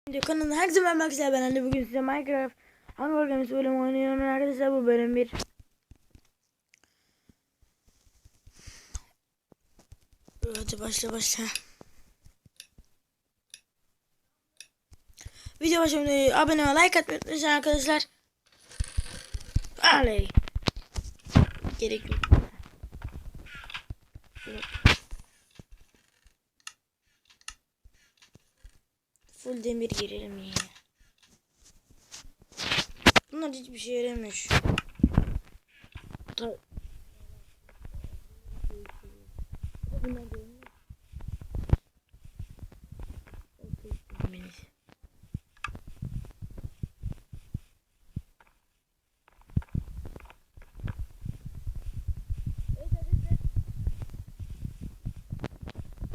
Kanalına herkese merhaba arkadaşlar, ben Andy. Bugün size Minecraft Hunger Games bölümü oynuyorum arkadaşlar. Bu bölüm 1. Hadi başla. Video başlamadan abone ve like atmayı unutmayın arkadaşlar. Aley. Gerek yok. Full demir girelim yine. Bunlar hiçbir şey yaramıyor şu. Bunlar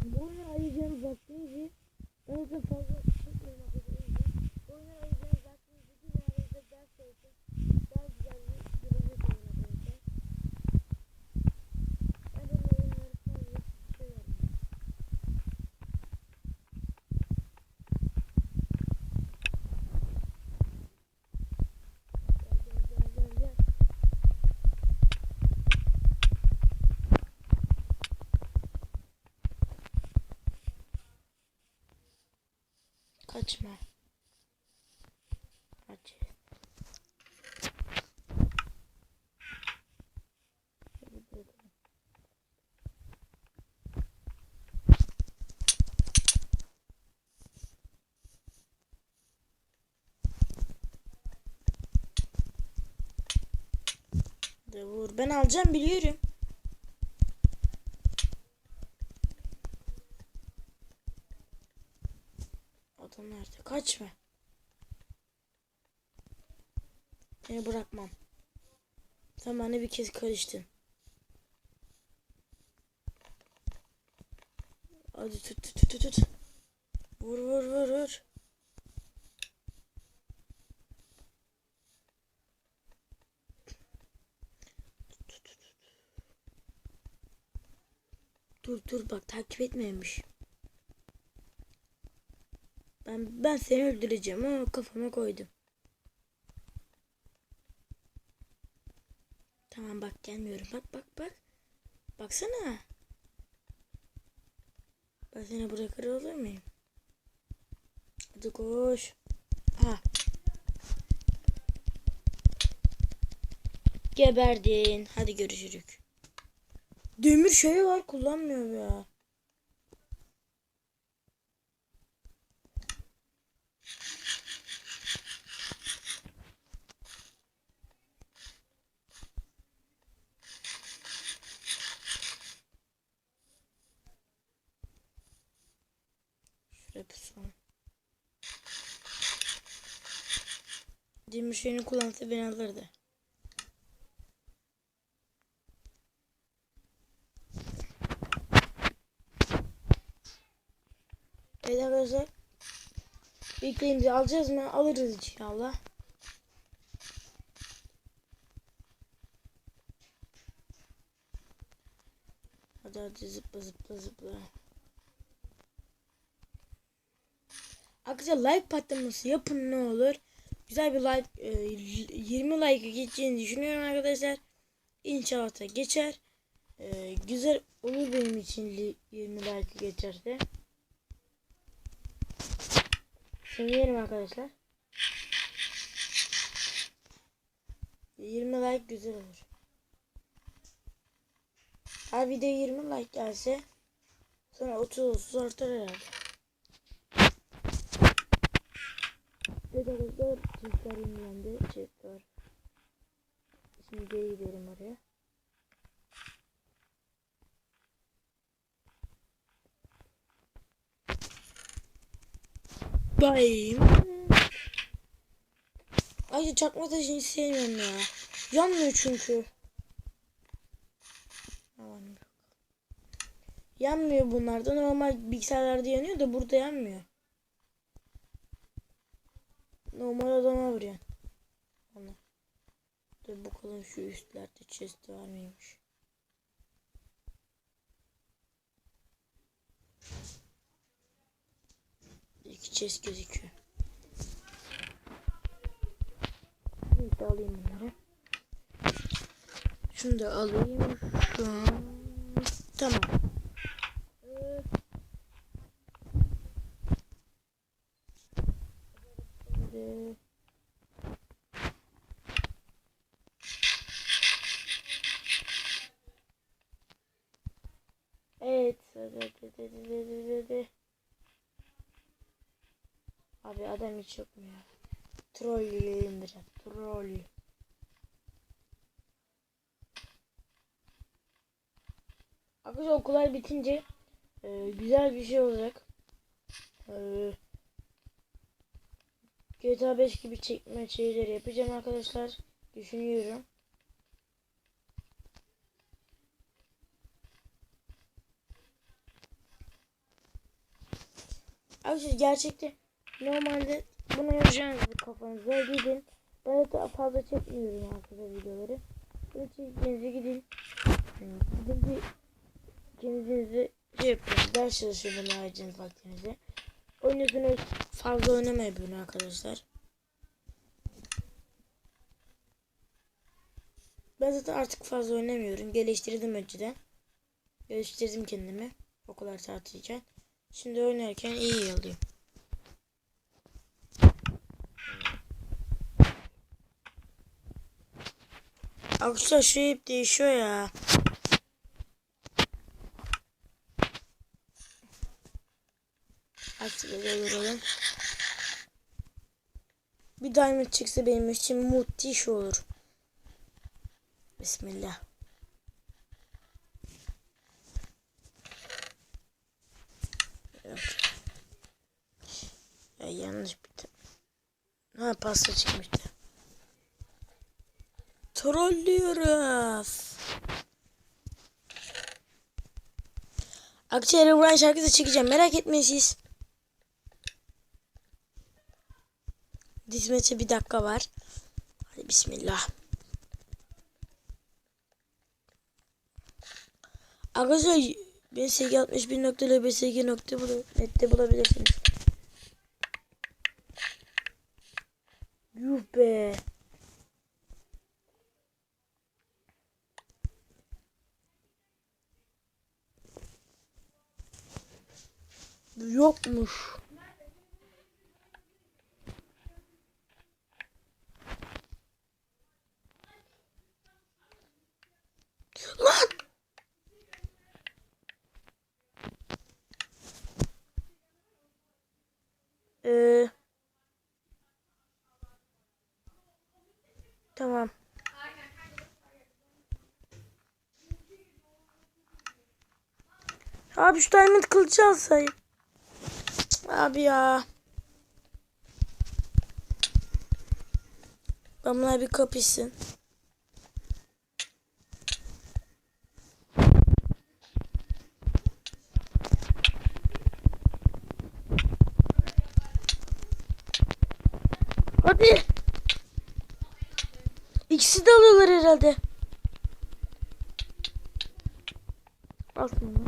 bu oyunu ayıracağımız vaktimizi o yüzden fazla tutmayalım arkadaşlar. Bu oyunu ayıracağımız vaktimizi bir neredeyse ders çalışıp daha güzel bir gelecek olur arkadaşlar. Ben de bu oyunları fazla severim. Gel. Kaçma. Aç. De vur. Ben alacağım, biliyorum. Adam nerede? Kaçma. Seni bırakmam. Sen bana bir kez karıştın. Hadi tut. Vur. Dur bak, takip etmemiş. Ben seni öldüreceğim ama kafama koydum. Tamam bak, gelmiyorum. Bak. Baksana. Ben seni bırakır olur muyum? Hadi koş. Ha. Geberdin. Hadi görüşürüz. Demir şeyi var, kullanmıyorum ya. Şuraya pusalım. Demir şeyini kullansa beni alırdı. Evet arkadaşlar. Bekleyimizi alacağız mı? Alırız inşallah. Hadi zıpla. Arkadaşlar like patlaması yapın ne olur. Güzel bir like, 20 like geçeceğini düşünüyorum arkadaşlar. İnşallah da geçer. Güzel olur benim için 20 like geçerse. Sevinirim arkadaşlar. 20 like güzel olur. Her video 20 like gelse sonra 30 artar herhalde. Evet arkadaşlar, çiftler yenilendi. Çiftler. Şimdi geri gidelim oraya. Bayım. Ay, çakma taşı hiç sevmiyorum ya. Yanmıyor çünkü. Yanmıyor bunlarda. Normal bilgisayarlarda yanıyor da burada yanmıyor. Normal adama vuruyor. Ona. Dur bakalım şu üstlerde chest var mıymış? İki chest gözüküyor. Bir de alayım bunları. Şunu da alayım. Şu an. Tamam. Şimdi. Evet. Abi adam hiç yok mu ya? Trolleyim biraz. Troll. Arkadaşlar okullar bitince güzel bir şey olacak. GTA 5 gibi çekme şeyleri yapacağım arkadaşlar. Düşünüyorum. Arkadaşlar gerçekten normalde bunu yapacağınız kafanıza gidin. Ben de fazla çekmiyorum arkadaşlar videoları. Bunu çektiğinizde gidin. Gidin bir kendinizi şey yapın. Ders çalışın bunu harcayacağınız vaktinizi. Oynuyorsunuz, fazla oynamayın bunu arkadaşlar. Ben zaten artık fazla oynamıyorum. Geliştirdim önceden. Geliştirdim kendimi. Okullar tatilken. Şimdi oynarken iyi oluyor. Arkadaşlar şu hep değişiyor ya. Artık olur. Bir diamond çıksa benim için müthiş olur. Bismillah. Evet. Ya yanlış bir ha pasta çıkmıştı. Trollüyoruz. Akçayla vuran şarkısı çekeceğim. Merak etmeyin siz. Dizmete bir dakika var. Hadi bismillah. Arkadaşlar bsg61.lbsg.net'te bulabilirsiniz. Yuh be. Yokmuş. Lan! Tamam. Abi şu diamond kılıcı alsayım. Abi ya. Bunlar bir kapışsın. Hadi. İkisi de alıyorlar herhalde. Aslında.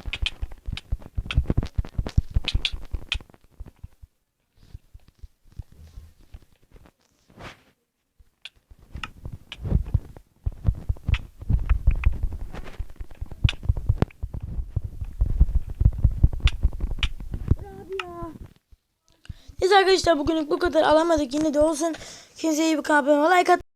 Neyse arkadaşlar bugünlük bu kadar, alamadık yine de olsun. Kendinize iyi bakın, abone olmayı, like atmayı